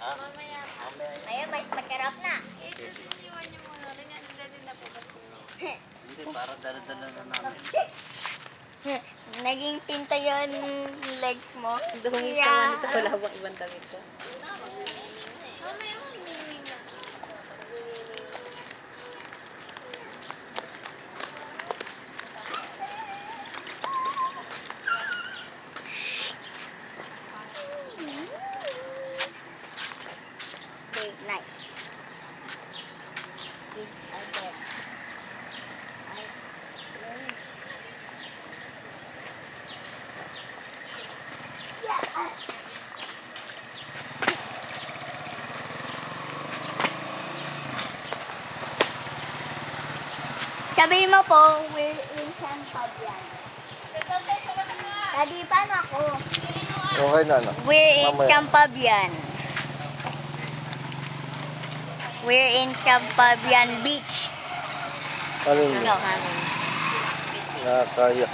Ha? Mamaya pa. Mamaya yun. Ayun, mas masarap na. Eh, iwan niyo muna. Ganyan na po kasi. Hindi, para dala-dala na namin. Naging pinta yon legs mo. Dungis Kaya, naman ito. Wala bang ibang damit ko? Mamaya mamiming na. date night. Eat again. Sabihin mo po, we're in Champabian. Daddy, paano ako? Okay na, no? We're in Mamaya. Champabian. We're in Champabian Beach. Alin yun? Ikaw, Nakakaya.